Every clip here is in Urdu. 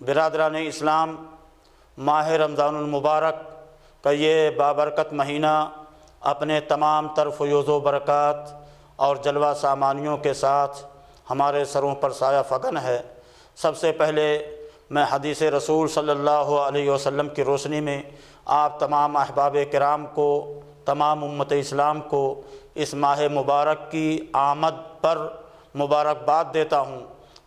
برادران اسلام، ماہ رمضان المبارک کا یہ بابرکت مہینہ اپنے تمام تر فیوز و برکات اور جلوہ سامانیوں کے ساتھ ہمارے سروں پر سایہ فگن ہے۔ سب سے پہلے میں حدیث رسول صلی اللہ علیہ وسلم کی روشنی میں آپ تمام احباب کرام کو، تمام امت اسلام کو اس ماہ مبارک کی آمد پر مبارکباد دیتا ہوں۔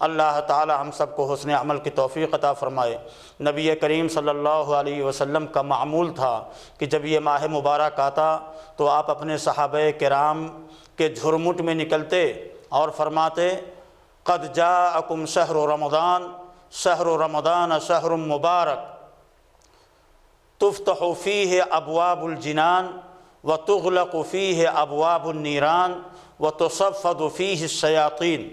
اللہ تعالی ہم سب کو حسن عمل کی توفیق عطا فرمائے۔ نبی کریم صلی اللہ علیہ وسلم کا معمول تھا کہ جب یہ ماہ مبارک آتا تو آپ اپنے صحابہ کرام کے جھرمٹ میں نکلتے اور فرماتے قد جاءکم شہر رمضان، شہر رمضان شہر مبارک تفتح فیہ ابواب الجنان وتغلق فیہ ابواب النیران وتصفد فیہ الشیاطین۔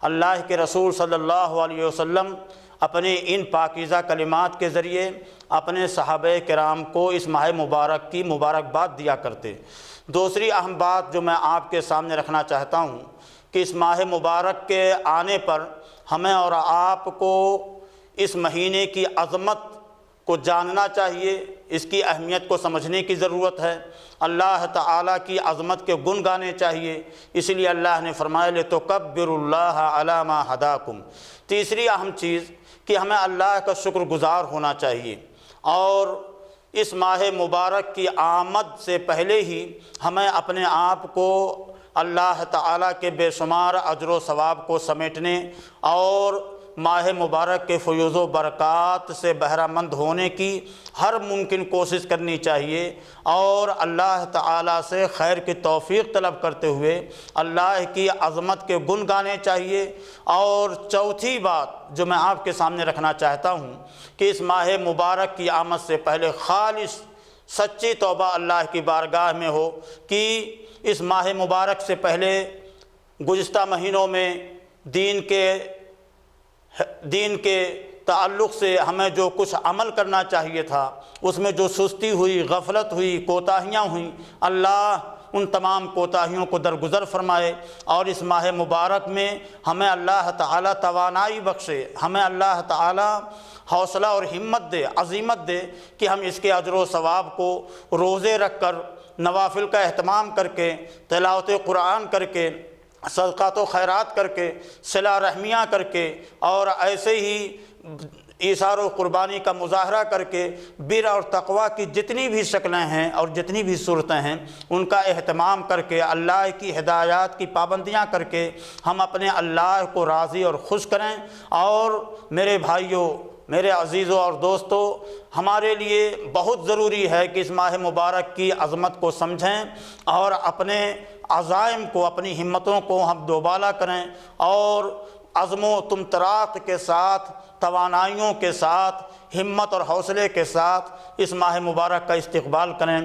اللہ کے رسول صلی اللہ علیہ وسلم اپنے ان پاکیزہ کلمات کے ذریعے اپنے صحابہ کرام کو اس ماہ مبارک کی مبارکباد دیا کرتے۔ دوسری اہم بات جو میں آپ کے سامنے رکھنا چاہتا ہوں کہ اس ماہ مبارک کے آنے پر ہمیں اور آپ کو اس مہینے کی عظمت کو جاننا چاہیے، اس کی اہمیت کو سمجھنے کی ضرورت ہے، اللہ تعالیٰ کی عظمت کے گن گانے چاہیے۔ اس لیے اللہ نے فرمایا لِتُكَبِّرُوا اللَّهَ عَلَى مَا هَدَاكُمْ۔ تیسری اہم چیز کہ ہمیں اللہ کا شکر گزار ہونا چاہیے، اور اس ماہ مبارک کی آمد سے پہلے ہی ہمیں اپنے آپ کو اللہ تعالیٰ کے بے شمار اجر و ثواب کو سمیٹنے اور ماہ مبارک کے فیوز و برکات سے بہرہ مند ہونے کی ہر ممکن کوشش کرنی چاہیے، اور اللہ تعالیٰ سے خیر کی توفیق طلب کرتے ہوئے اللہ کی عظمت کے گن گانے چاہیے۔ اور چوتھی بات جو میں آپ کے سامنے رکھنا چاہتا ہوں کہ اس ماہ مبارک کی آمد سے پہلے خالص سچی توبہ اللہ کی بارگاہ میں ہو کہ اس ماہ مبارک سے پہلے گزشتہ مہینوں میں دین کے تعلق سے ہمیں جو کچھ عمل کرنا چاہیے تھا اس میں جو سستی ہوئی، غفلت ہوئی، کوتاہیاں ہوئیں، اللہ ان تمام کوتاہیوں کو درگزر فرمائے، اور اس ماہ مبارک میں ہمیں اللہ تعالیٰ توانائی بخشے، ہمیں اللہ تعالیٰ حوصلہ اور ہمت دے، عزیمت دے کہ ہم اس کے اجر و ثواب کو روزے رکھ کر، نوافل کا اہتمام کر کے، تلاوت قرآن کر کے، صدقات و خیرات کر کے، صلہ رحمیاں کر کے، اور ایسے ہی ایثار و قربانی کا مظاہرہ کر کے بر اور تقوی کی جتنی بھی شکلیں ہیں اور جتنی بھی صورتیں ہیں ان کا اہتمام کر کے، اللہ کی ہدایات کی پابندیاں کر کے ہم اپنے اللہ کو راضی اور خوش کریں۔ اور میرے بھائیوں، میرے عزیزوں اور دوستوں، ہمارے لیے بہت ضروری ہے کہ اس ماہ مبارک کی عظمت کو سمجھیں اور اپنے عزائم کو، اپنی ہمتوں کو ہم دوبالا کریں، اور عزم و طمطراق کے ساتھ، توانائیوں کے ساتھ، ہمت اور حوصلے کے ساتھ اس ماہ مبارک کا استقبال کریں۔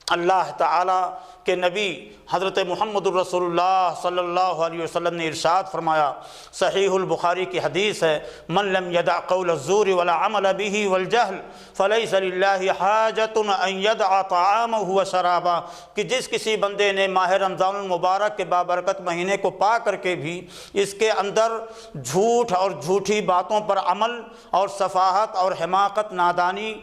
اللہ تعالیٰ کہ نبی حضرت محمد الرسول اللہ صلی اللہ علیہ وسلم نے ارشاد فرمایا، صحیح البخاری کی حدیث ہے، من لم يدع قول الزور ولا عمل به والجهل فليس لله حاجة ان يدع طعامه وشرابه، کہ جس کسی بندے نے ماہ رمضان المبارک کے بابرکت مہینے کو پا کر کے بھی اس کے اندر جھوٹ اور جھوٹی باتوں پر عمل اور سفاہت اور حماقت، نادانی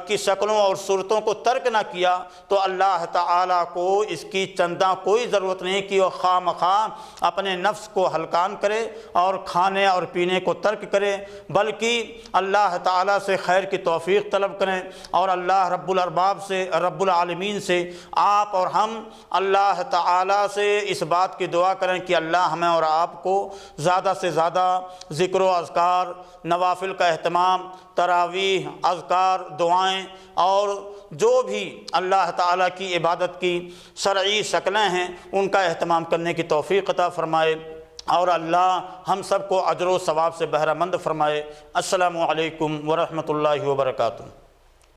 کی شکلوں اور صورتوں کو ترک نہ کیا، تو اللہ تعالیٰ کو اس کی چندہ کوئی ضرورت نہیں کہ وہ خواہ مخواہ اپنے نفس کو ہلکان کرے اور کھانے اور پینے کو ترک کرے، بلکہ اللہ تعالیٰ سے خیر کی توفیق طلب کریں، اور اللہ رب الارباب سے، رب العالمین سے آپ اور ہم اللہ تعالیٰ سے اس بات کی دعا کریں کہ اللہ ہمیں اور آپ کو زیادہ سے زیادہ ذکر و اذکار، نوافل کا اہتمام، تراویح، اذکار، دعائیں اور جو بھی اللہ تعالیٰ کی عبادت کی شرعی شکلیں ہیں ان کا اہتمام کرنے کی توفیق عطا فرمائے، اور اللہ ہم سب کو اجر و ثواب سے بہرہ مند فرمائے۔ السلام علیکم ورحمۃ اللہ وبرکاتہ۔